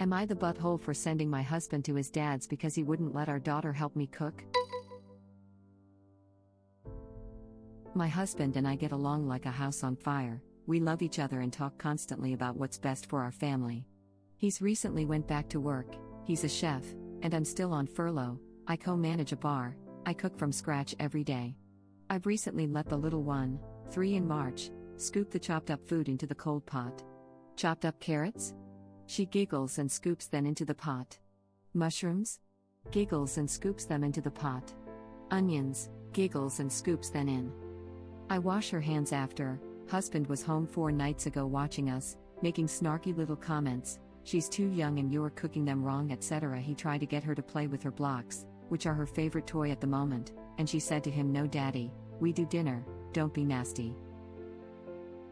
Am I the butthole for sending my husband to his dad's because he wouldn't let our daughter help me cook? My husband and I get along like a house on fire. We love each other and talk constantly about what's best for our family. He's recently went back to work, he's a chef, and I'm still on furlough. I co-manage a bar, I cook from scratch every day. I've recently let the little one, 3 in March, scoop the chopped up food into the cold pot. Chopped up carrots? She giggles and scoops them into the pot. Mushrooms? Giggles and scoops them into the pot. Onions, giggles and scoops them in. I wash her hands after. Husband was home 4 nights ago watching us, making snarky little comments. She's too young and you're cooking them wrong, etc. He tried to get her to play with her blocks, which are her favorite toy at the moment, and she said to him, "No daddy, we do dinner, don't be nasty."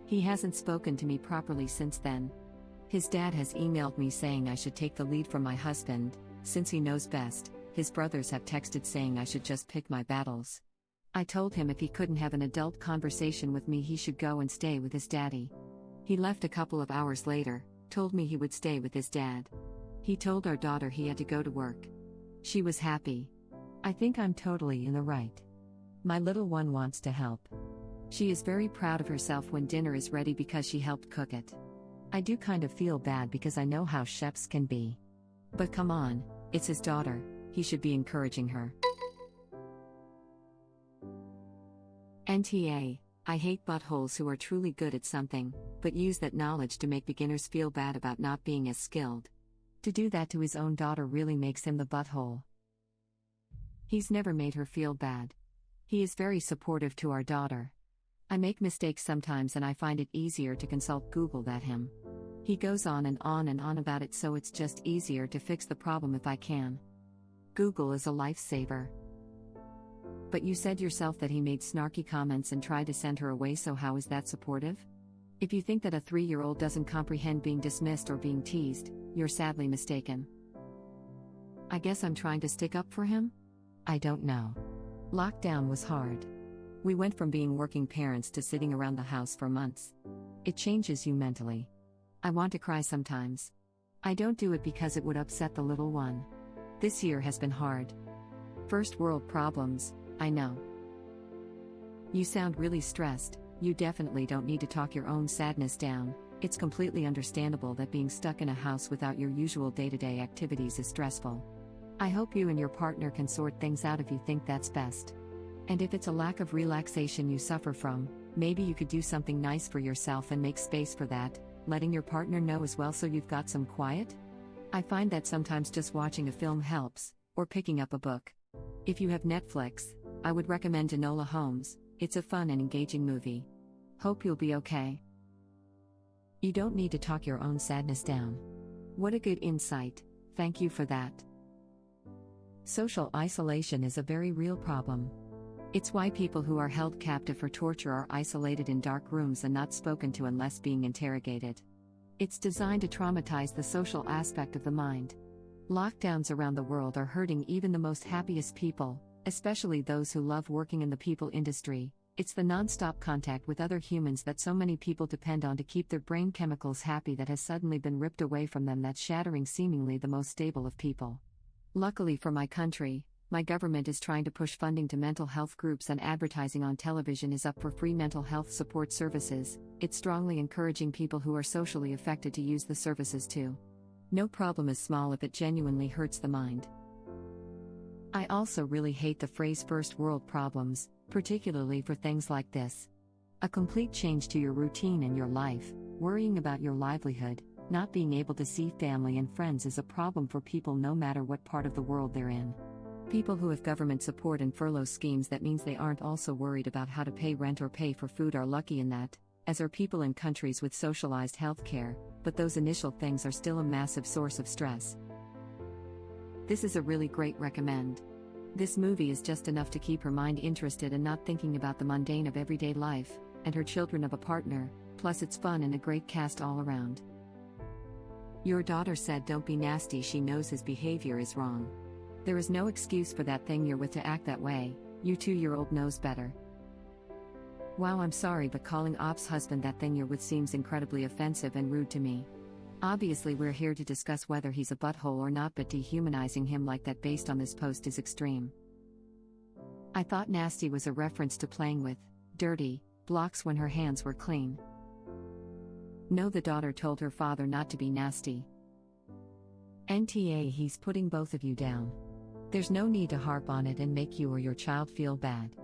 He hasn't spoken to me properly since then. His dad has emailed me saying I should take the lead from my husband, since he knows best. His brothers have texted saying I should just pick my battles. I told him if he couldn't have an adult conversation with me, he should go and stay with his daddy. He left a couple of hours later, told me he would stay with his dad. He told our daughter he had to go to work. She was happy. I think I'm totally in the right. My little one wants to help. She is very proud of herself when dinner is ready because she helped cook it. I do kind of feel bad because I know how chefs can be. But come on, it's his daughter, he should be encouraging her. NTA, I hate buttholes who are truly good at something, but use that knowledge to make beginners feel bad about not being as skilled. To do that to his own daughter really makes him the butthole. He's never made her feel bad. He is very supportive to our daughter. I make mistakes sometimes and I find it easier to consult Google than him. He goes on and on and on about it, so it's just easier to fix the problem if I can. Google is a lifesaver. But you said yourself that he made snarky comments and tried to send her away, so how is that supportive? If you think that a 3-year-old doesn't comprehend being dismissed or being teased, you're sadly mistaken. I guess I'm trying to stick up for him? I don't know. Lockdown was hard. We went from being working parents to sitting around the house for months. It changes you mentally. I want to cry sometimes. I don't do it because it would upset the little one. This year has been hard. First world problems, I know. You sound really stressed. You definitely don't need to talk your own sadness down. It's completely understandable that being stuck in a house without your usual day-to-day activities is stressful. I hope you and your partner can sort things out if you think that's best. And if it's a lack of relaxation you suffer from, maybe you could do something nice for yourself and make space for that, letting your partner know as well so you've got some quiet. I find that sometimes just watching a film helps, or picking up a book. If you have Netflix, I would recommend Enola Holmes. It's a fun and engaging movie. Hope you'll be okay. You don't need to talk your own sadness down. What a good insight, thank you for that. Social isolation is a very real problem. It's why people who are held captive for torture are isolated in dark rooms and not spoken to unless being interrogated. It's designed to traumatize the social aspect of the mind. Lockdowns around the world are hurting even the most happiest people, especially those who love working in the people industry. It's the non-stop contact with other humans that so many people depend on to keep their brain chemicals happy that has suddenly been ripped away from them, that's shattering seemingly the most stable of people. Luckily for my country, my government is trying to push funding to mental health groups, and advertising on television is up for free mental health support services. It's strongly encouraging people who are socially affected to use the services too. No problem is small if it genuinely hurts the mind. I also really hate the phrase first world problems, particularly for things like this. A complete change to your routine and your life, worrying about your livelihood, not being able to see family and friends is a problem for people no matter what part of the world they're in. People who have government support and furlough schemes, that means they aren't also worried about how to pay rent or pay for food, are lucky in that, as are people in countries with socialized healthcare, but those initial things are still a massive source of stress. This is a really great recommend. This movie is just enough to keep her mind interested and not thinking about the mundane of everyday life, and her children of a partner, plus it's fun and a great cast all around. Your daughter said don't be nasty, she knows his behavior is wrong. There is no excuse for that thing you're with to act that way, your 2-year-old knows better. Wow, I'm sorry, but calling Op's husband that thing you're with seems incredibly offensive and rude to me. Obviously, we're here to discuss whether he's a butthole or not, but dehumanizing him like that based on this post is extreme. I thought nasty was a reference to playing with dirty blocks when her hands were clean. No, the daughter told her father not to be nasty. NTA, he's putting both of you down. There's no need to harp on it and make you or your child feel bad.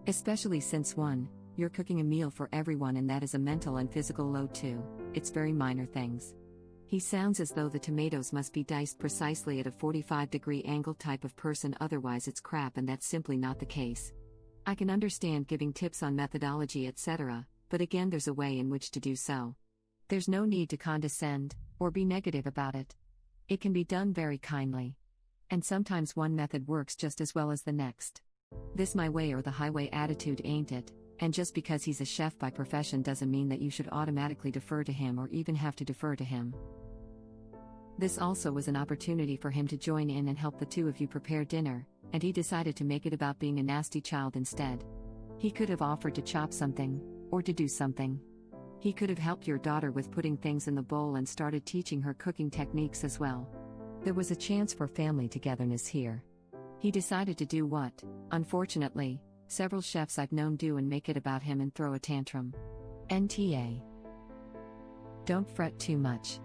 Especially since 1, you're cooking a meal for everyone, and that is a mental and physical load too. It's very minor things. He sounds as though the tomatoes must be diced precisely at a 45-degree angle type of person, otherwise it's crap, and that's simply not the case. I can understand giving tips on methodology, etc., but again, there's a way in which to do so. There's no need to condescend or be negative about it. It can be done very kindly. And sometimes one method works just as well as the next. This my way or the highway attitude, ain't it? And just because he's a chef by profession doesn't mean that you should automatically defer to him or even have to defer to him. This also was an opportunity for him to join in and help the two of you prepare dinner, and he decided to make it about being a nasty child instead. He could have offered to chop something, or to do something. He could have helped your daughter with putting things in the bowl and started teaching her cooking techniques as well. There was a chance for family togetherness here. He decided to do what, unfortunately, several chefs I've known do, and make it about him and throw a tantrum. NTA. Don't fret too much.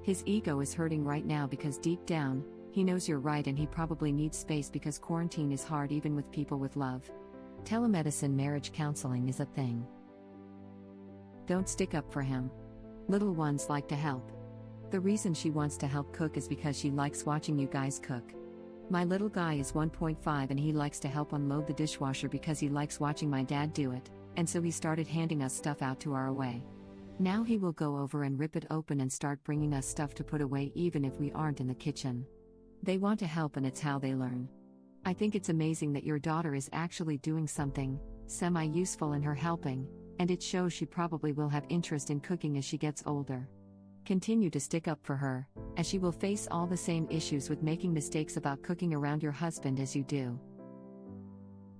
His ego is hurting right now because deep down, he knows you're right, and he probably needs space because quarantine is hard even with people with love. Telemedicine marriage counseling is a thing. Don't stick up for him. Little ones like to help. The reason she wants to help cook is because she likes watching you guys cook. My little guy is 1.5 and he likes to help unload the dishwasher because he likes watching my dad do it, and so he started handing us stuff out to our away. Now he will go over and rip it open and start bringing us stuff to put away even if we aren't in the kitchen. They want to help, and it's how they learn. I think it's amazing that your daughter is actually doing something semi-useful in her helping, and it shows she probably will have interest in cooking as she gets older. Continue to stick up for her, as she will face all the same issues with making mistakes about cooking around your husband as you do.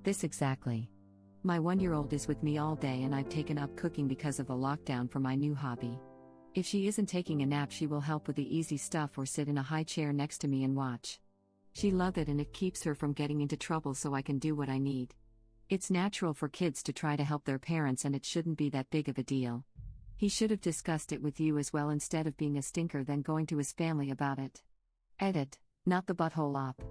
This exactly. My 1-year-old is with me all day, and I've taken up cooking because of the lockdown for my new hobby. If she isn't taking a nap, she will help with the easy stuff or sit in a high chair next to me and watch. She loves it, and it keeps her from getting into trouble, so I can do what I need. It's natural for kids to try to help their parents, and it shouldn't be that big of a deal. He should have discussed it with you as well instead of being a stinker then going to his family about it. Edit, not the butthole op.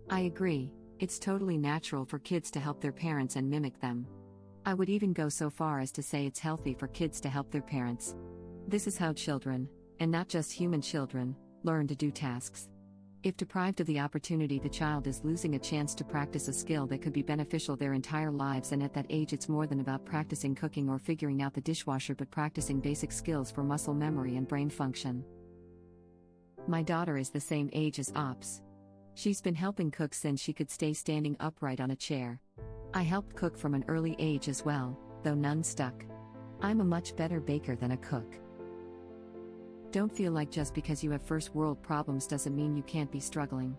I agree, it's totally natural for kids to help their parents and mimic them. I would even go so far as to say it's healthy for kids to help their parents. This is how children, and not just human children, learn to do tasks. If deprived of the opportunity, the child is losing a chance to practice a skill that could be beneficial their entire lives, and at that age it's more than about practicing cooking or figuring out the dishwasher, but practicing basic skills for muscle memory and brain function. My daughter is the same age as Ops. She's been helping cook since she could stay standing upright on a chair. I helped cook from an early age as well, though none stuck. I'm a much better baker than a cook. Don't feel like just because you have first world problems doesn't mean you can't be struggling.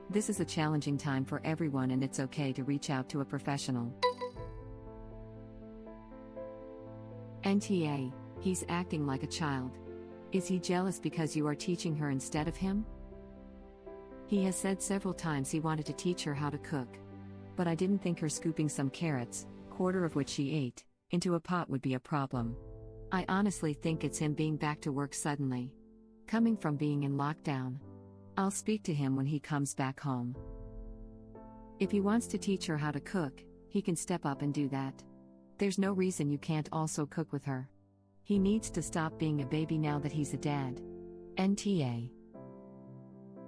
This is a challenging time for everyone, and it's okay to reach out to a professional. NTA, he's acting like a child. Is he jealous because you are teaching her instead of him? He has said several times he wanted to teach her how to cook. But I didn't think her scooping some carrots, quarter of which she ate, into a pot would be a problem. I honestly think it's him being back to work suddenly. Coming from being in lockdown. I'll speak to him when he comes back home. If he wants to teach her how to cook, he can step up and do that. There's no reason you can't also cook with her. He needs to stop being a baby now that he's a dad. NTA.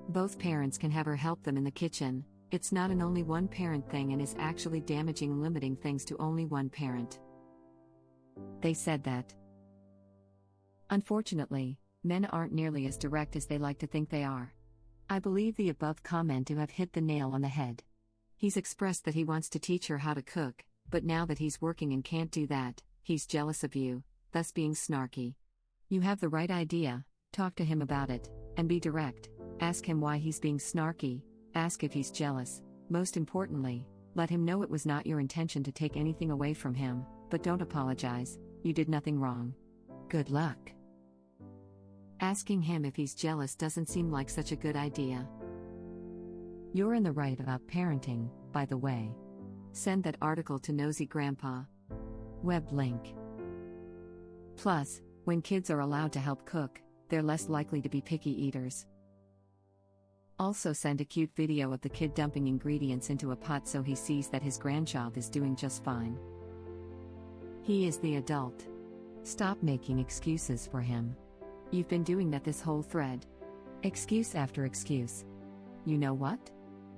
Both parents can have her help them in the kitchen. It's not an only one parent thing and is actually damaging limiting things to only one parent. They said that. Unfortunately, men aren't nearly as direct as they like to think they are. I believe the above comment to have hit the nail on the head. He's expressed that he wants to teach her how to cook, but now that he's working and can't do that, he's jealous of you, thus being snarky. You have the right idea, talk to him about it, and be direct. Ask him why he's being snarky, ask if he's jealous. Most importantly, let him know it was not your intention to take anything away from him, but don't apologize, you did nothing wrong. Good luck. Asking him if he's jealous doesn't seem like such a good idea. You're in the right about parenting, by the way. Send that article to Nosy Grandpa. Web link. Plus, when kids are allowed to help cook, they're less likely to be picky eaters. Also send a cute video of the kid dumping ingredients into a pot so he sees that his grandchild is doing just fine. He is the adult. Stop making excuses for him. You've been doing that this whole thread. Excuse after excuse. You know what?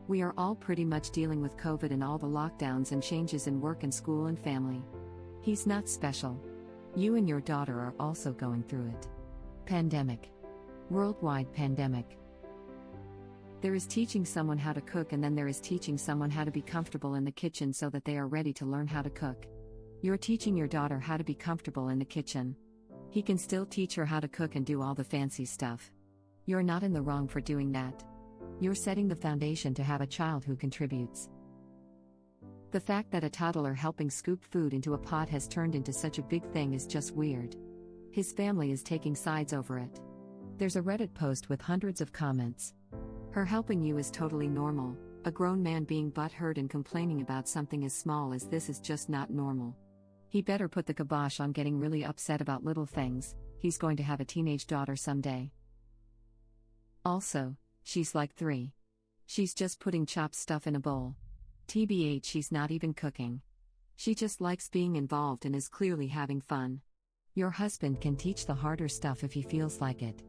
We are all pretty much dealing with COVID and all the lockdowns and changes in work and school and family. He's not special. You and your daughter are also going through it. Pandemic. Worldwide pandemic. There is teaching someone how to cook, and then there is teaching someone how to be comfortable in the kitchen so that they are ready to learn how to cook. You're teaching your daughter how to be comfortable in the kitchen. He can still teach her how to cook and do all the fancy stuff. You're not in the wrong for doing that. You're setting the foundation to have a child who contributes. The fact that a toddler helping scoop food into a pot has turned into such a big thing is just weird. His family is taking sides over it. There's a Reddit post with hundreds of comments. Her helping you is totally normal. A grown man being butthurt and complaining about something as small as this is just not normal. He better put the kibosh on getting really upset about little things. He's going to have a teenage daughter someday. Also, she's like 3. She's just putting chopped stuff in a bowl. TBH, she's not even cooking. She just likes being involved and is clearly having fun. Your husband can teach the harder stuff if he feels like it.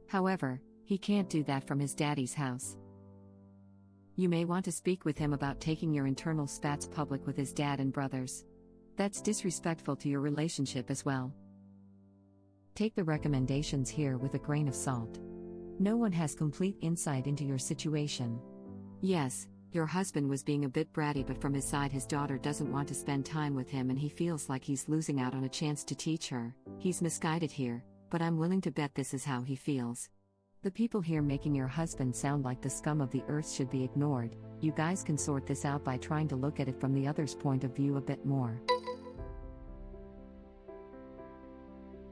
However, he can't do that from his daddy's house. You may want to speak with him about taking your internal spats public with his dad and brothers. That's disrespectful to your relationship as well. Take the recommendations here with a grain of salt. No one has complete insight into your situation. Yes, your husband was being a bit bratty, but from his side his daughter doesn't want to spend time with him and he feels like he's losing out on a chance to teach her. He's misguided here, but I'm willing to bet this is how he feels. The people here making your husband sound like the scum of the earth should be ignored. You guys can sort this out by trying to look at it from the other's point of view a bit more.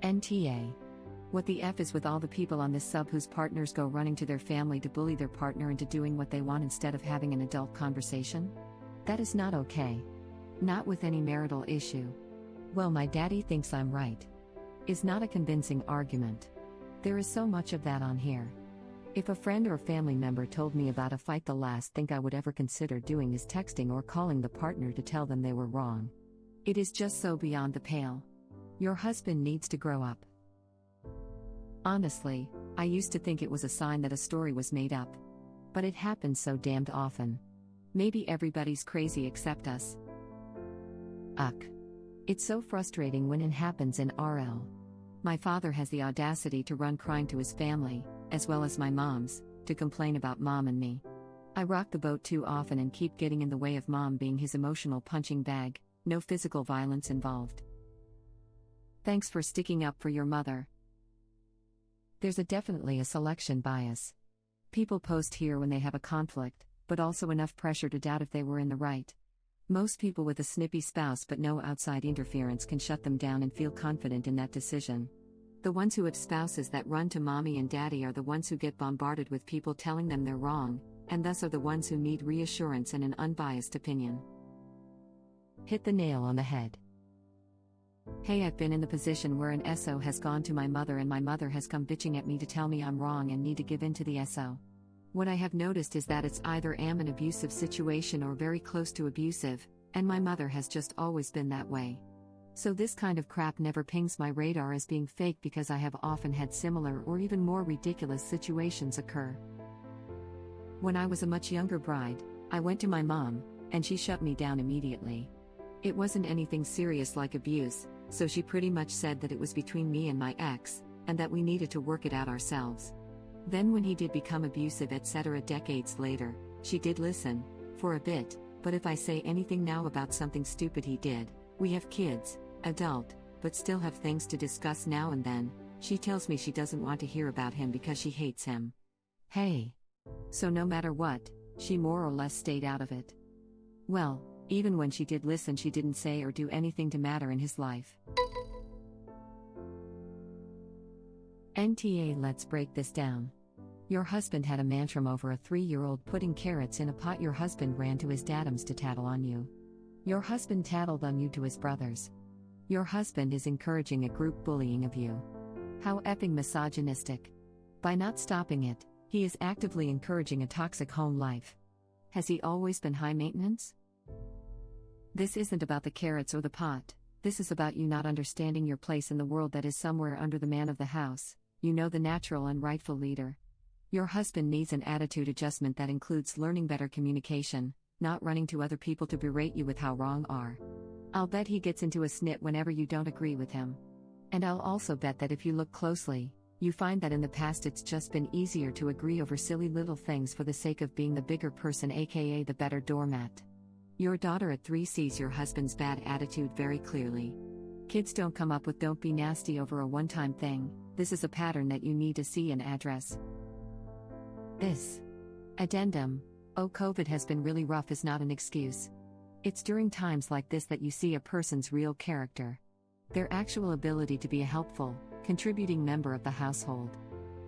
NTA. What the F is with all the people on this sub whose partners go running to their family to bully their partner into doing what they want instead of having an adult conversation? That is not okay. Not with any marital issue. Well, my daddy thinks I'm right. Is not a convincing argument. There is so much of that on here. If a friend or family member told me about a fight, the last thing I would ever consider doing is texting or calling the partner to tell them they were wrong. It is just so beyond the pale. Your husband needs to grow up. Honestly, I used to think it was a sign that a story was made up. But it happens so damned often. Maybe everybody's crazy except us. Ugh. It's so frustrating when it happens in RL. My father has the audacity to run crying to his family, as well as my mom's, to complain about mom and me. I rock the boat too often and keep getting in the way of mom being his emotional punching bag, no physical violence involved. Thanks for sticking up for your mother. There's definitely a selection bias. People post here when they have a conflict, but also enough pressure to doubt if they were in the right. Most people with a snippy spouse but no outside interference can shut them down and feel confident in that decision. The ones who have spouses that run to mommy and daddy are the ones who get bombarded with people telling them they're wrong, and thus are the ones who need reassurance and an unbiased opinion. Hit the nail on the head. Hey, I've been in the position where an SO has gone to my mother and my mother has come bitching at me to tell me I'm wrong and need to give in to the SO. What I have noticed is that it's either am an abusive situation or very close to abusive, and my mother has just always been that way. So this kind of crap never pings my radar as being fake because I have often had similar or even more ridiculous situations occur. When I was a much younger bride, I went to my mom, and she shut me down immediately. It wasn't anything serious like abuse, so she pretty much said that it was between me and my ex, and that we needed to work it out ourselves. Then when he did become abusive etc. decades later, she did listen, for a bit, but if I say anything now about something stupid he did, we have kids, adult, but still have things to discuss now and then, she tells me she doesn't want to hear about him because she hates him. Hey. So no matter what, she more or less stayed out of it. Well, even when she did listen, she didn't say or do anything to matter in his life. NTA, let's break this down. Your husband had a tantrum over a 3-year-old putting carrots in a pot. Your husband ran to his dadums to tattle on you. Your husband tattled on you to his brothers. Your husband is encouraging a group bullying of you. How effing misogynistic. By not stopping it, he is actively encouraging a toxic home life. Has he always been high maintenance? This isn't about the carrots or the pot. This is about you not understanding your place in the world that is somewhere under the man of the house, the natural and rightful leader. Your husband needs an attitude adjustment that includes learning better communication, not running to other people to berate you with how wrong are. I'll bet he gets into a snit whenever you don't agree with him. And I'll also bet that if you look closely, you find that in the past it's just been easier to agree over silly little things for the sake of being the bigger person, aka the better doormat. Your daughter at 3 sees your husband's bad attitude very clearly. Kids don't come up with "don't be nasty" over a one-time thing. This is a pattern that you need to see and address. This addendum, "Oh, COVID has been really rough," is not an excuse. It's during times like this that you see a person's real character. Their actual ability to be a helpful, contributing member of the household.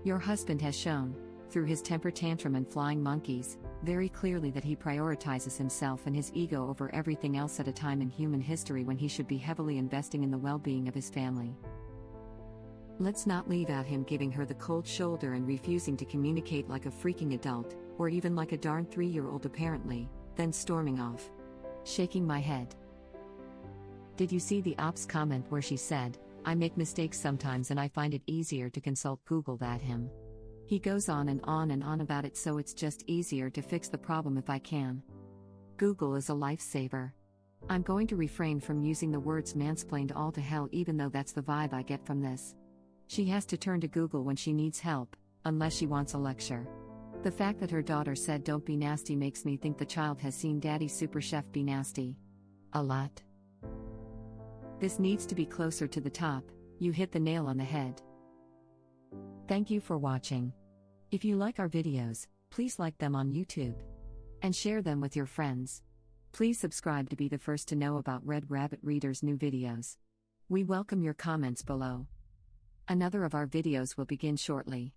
Your husband has shown, through his temper tantrum and flying monkeys, very clearly that he prioritizes himself and his ego over everything else at a time in human history when he should be heavily investing in the well-being of his family. Let's not leave out him giving her the cold shoulder and refusing to communicate like a freaking adult, or even like a darn 3-year-old apparently, then storming off. Shaking my head. Did you see the ops comment where she said, "I make mistakes sometimes and I find it easier to consult Google than him. He goes on and on and on about it, so it's just easier to fix the problem if I can. Google is a lifesaver. I'm going to refrain from using the words mansplained all to hell, even though that's the vibe I get from this. She has to turn to Google when she needs help, unless she wants a lecture. The fact that her daughter said "don't be nasty" makes me think the child has seen Daddy Super Chef be nasty. A lot. This needs to be closer to the top. You hit the nail on the head. Thank you for watching. If you like our videos, please like them on YouTube. And share them with your friends. Please subscribe to be the first to know about Red Rabbit Reader's new videos. We welcome your comments below. Another of our videos will begin shortly.